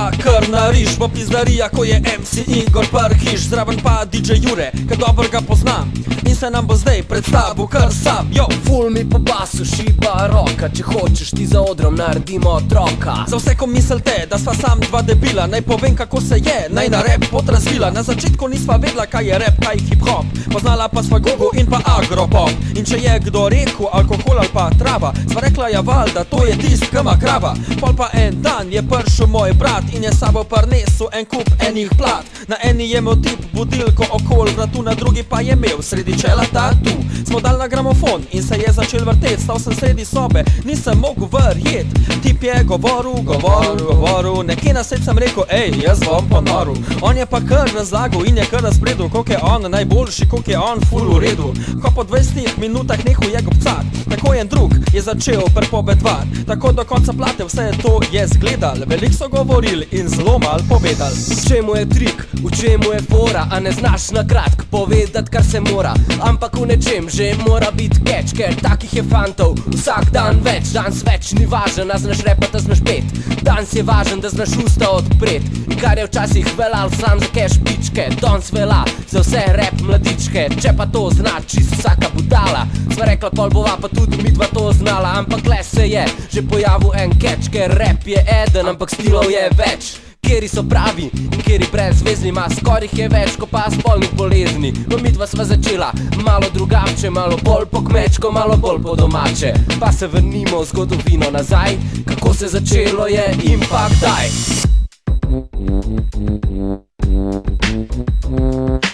pa kar nariš v pizdarija, ko je MC Igor Parkiš, zraven pa DJ Jure, ki dobro ga poznam in se nam bo zdaj predstavil kar sam. Yo! Ful mi po basu šiba roka, če hočeš ti za odrom naredimo otroka. Za vse, ko mislite, da sva sam dva debila, naj povem, kako se je naj na rap pot razvila. Na začetku nisva vedela, kaj je rap, kaj hip-hop, poznala pa sva Google in pa Agropop. In če je kdo rekel alkohol ali pa trava, sva rekla ja valjda, to je tist, ki ima krava. Pol pa en dan je prišel moj brat in je sabo prinesel en kup enih plat. Na eni je imel tip budilko okol vratu, na drugi pa je imel sredi čela tatu. Smo dal na gramofon in se je začel vrtet, stal sem sredi sobe, nisem mogel verjet. Tip je govoril, nekje na sred sem rekel, ej, jaz bom ponoril. On je pa kar razlagal in je kar razpredal, koliko je on najboljši, koliko je on ful v redu. Ko po 20 minutah nehal je gobcat, tako en drug je začel prepovedovat. Tako do konca plate vse to je zgledal, veliko so govorili in zelo malo povedali. V čemu je trik, v čemu je fora, a ne znaš na kratk povedat, kar se mora. Ampak v nečem že mora biti catch, ker takih je fantov vsak dan več. Danes več ni važen, a znaš repat, a znaš pet. Danes je važen, da znaš usta odpret. In kar je včasih velal sam za cash pičke, danes vela za vse rap mladičke. Če pa to zna čisto vsaka budala, sva rekla pol bova pa tudi midva to znala. Ampak le se je že pojavil en catch, ker rap je eden, ampak stilov je več. Kjeri so pravi in kjeri brezvezni, ma skorih je več, ko pa spolnih bolezni. No midva sva začela malo drugače, malo bolj po kmečko, malo bolj po domače. Pa se vrnimo v zgodovino nazaj, kako se začelo je in pa kdaj.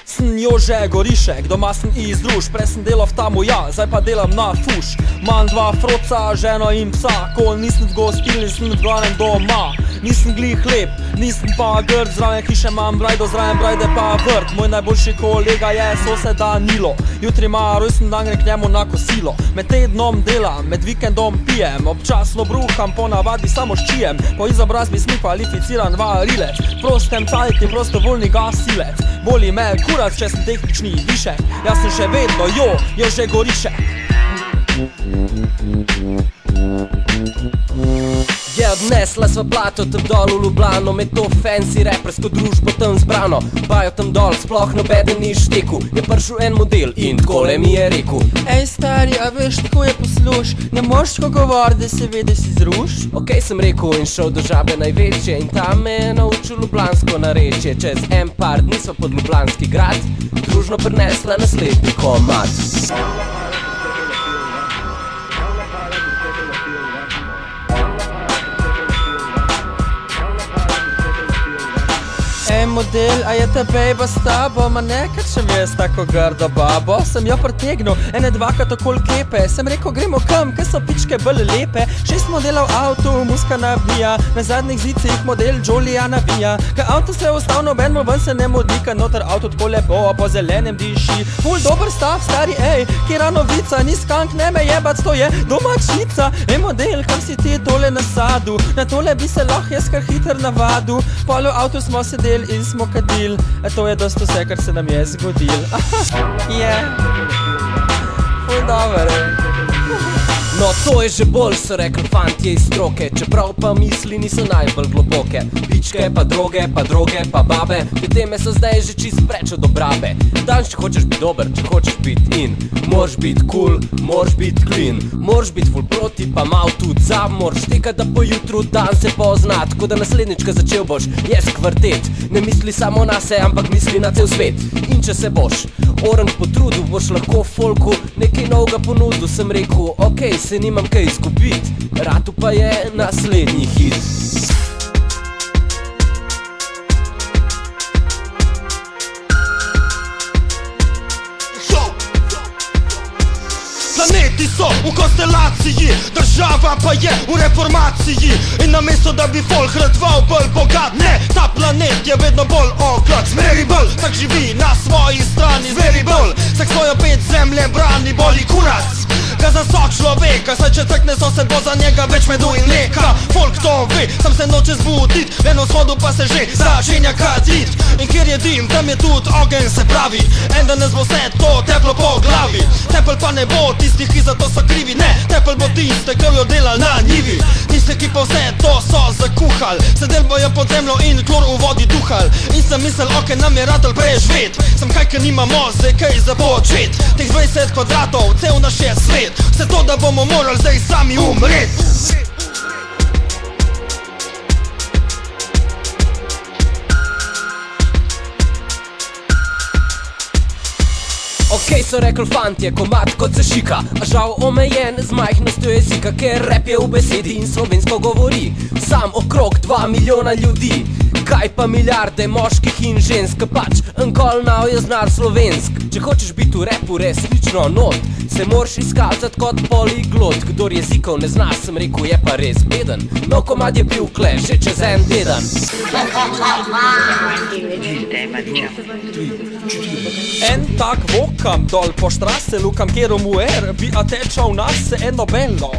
Sem Jože Gorišek, doma sem iz družb, prej sem delal v tamu ja, zdaj pa delam na fuš. Imam dva froca, ženo in psa, ko nisem v gostilni, sem v glavnem doma. Nisem glih lep, nisem pa grd, zraven hiše imam brajdo, zraven brajde pa vrt. Moj najboljši kolega je soseda Nilo, jutri ima rojsten dan, gre k njemu na kosilo. Med tednom delam, med vikendom pijem, občasno bruham, ponavadi samo ščijem. Po izobrazbi sem kvalificiran varilec, prostem cajti prostovoljni gasilec. Boli me kurac, če sem tehnični višek, jaz sem še vedno Jože Gorišek. Je odnesla sva plato tam dol v Ljubljano, med to fancy rapersko družbo tam zbrano. Bajo tam dol, sploh nobeden ni šteku, je prišel en model in takole mi je rekel: Ej stari, a veš, tako je posluš, ne moreš tako govor, da se ve, da si zruš? Ok, sem rekel in šel do žabe največje in tam me je naučil ljubljansko narečje. Čez en par dni sva pod Ljubljanski grad družno prinesla naslednji komad. Ej model, a je ta bejba s tabo, ma nekaj če mi je s tako grdo babo. Sem jo pretegnil, ene dvakrat okoli kepe, sem rekel gremo kam, ker so pičke bolj lepe. 6 modelov avto, muska nabija, na zadnjih zicih model Jolija navija. Kaj avto se je ostal, nobenmo ven se ne modi, kaj noter avto tako lepo po zelenem diši. Ful dober stav, stari, ej, kjera novica, ni skank, ne me jebac, to je domačica. Ej model, kam si ti tole nasadu, na tole bi se lahko jaz kar hiter navadu. Polo avto smo sedeli in smo kadil, a to je dosto vse, kar se nam je zgodil. Ful dober, No to je že bolj, so rekli fantje iz stroke, čeprav pa misli niso najbolj globoke. Pičke, pa droge, pa babe, te teme so zdaj že čist preč od obrabe. Danes če hočeš biti dober, če hočeš biti in, moraš biti cool, moraš biti clean. Moraš biti ful proti, pa mal tudi za, moraš tekat, da po jutru dan se pozna. Tako da naslednjička začel boš, jaz kvartet, ne misli samo na se, ampak misli na cel svet. In če se boš oranž potrudil, boš lahko folku nekaj novega ponudil. Sem rekel, ok, se nimam kaj izgubit, ratu pa je naslednji hit. Planeti so v konstelaciji, država pa je v reformaciji. In namesto da bi folk radval bolj bogat, ne, ta planet je vedno bolj oglat. Zmeri bolj, tak živi na svoji strani, zmeri bolj, vsak svojo pet zemlje brani, boli kurac. Ga za so človeka, saj če cekne sosed bo za njega več medu in mleka. Folk to ve, sam se noče zbudit, ven vzhodu pa se že začenja kadit. In kjer je dim, tam je tudi ogenj, se pravi, en danes bo vse to teplo po glavi. Tepel pa ne bo tistih, ki za to so krivi, ne, tepel bo tiste, ki jo delal na njivi. Tiste, ki pa vse to so zakuhal, sedel bojo pod zemljo in klor v vodi duhal. In sem mislil, ok, nam je ratel preživeti, sem kaj, ker nimamo zdaj kaj za počet. Teh 20 kvadratov, cel naš je svet, vse to, da bomo morali zdaj sami umret. Okej, so rekli fantje, komad kot se šika, a žal omejen z majhnostjo jezika, ker rap je v besedi in slovensko govori sam okrog 2 milijona ljudi. Kaj pa milijarde moških in žensk, pač enkol now je znar slovensk. Če hočeš biti v rapu resnično not, se moraš izkazati kot poliglot. Kdor jezikov ne zna, sem rekel, je pa res beden. No, komad je bil kle že čez en teden. En tak vokam dol po štrase, lukam kjero muer, bi a tečal nas se eno bello.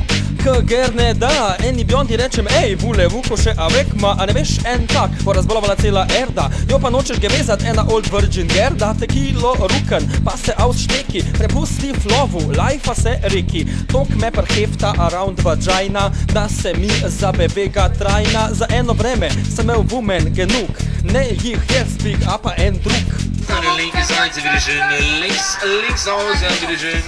Ker ne da, eni biondi rečem, ej, vule, vuko še avek, ma, a ne veš, en tak, bo razbolovala cela erda. Jo pa nočeš gevezat, ena old virgin gerda, tekilo ruken, pa se ausšteki, prepusti flovu, lajfa se reki. Tok me prhefta around vagina, da se mi zabevega trajna. Za eno vreme sem imel vumen genuk, ne jih jaz bih, a pa en drug. Links aus division.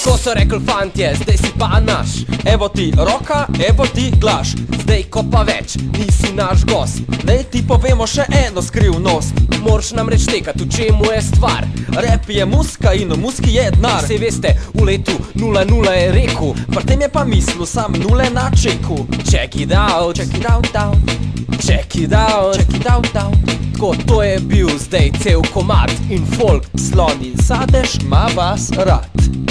Ko so rekli fantje, zdaj si pa naš. Evo ti roka, evo ti glaš. Zdaj ko pa več, nisi naš gost. Daj ti povemo še eno skrivnost. Moraš nam reč tekat, v čemu je stvar. Rap je muska in v muski je denar. Sej veste, v letu 00 je rekel, Pri tem je pa mislil sam nule na čeku. check it out, Check it out, down, check it out. check it out, down. Tako to je bil zdaj cel komad in folk. Sloni sadež, ma vas rad.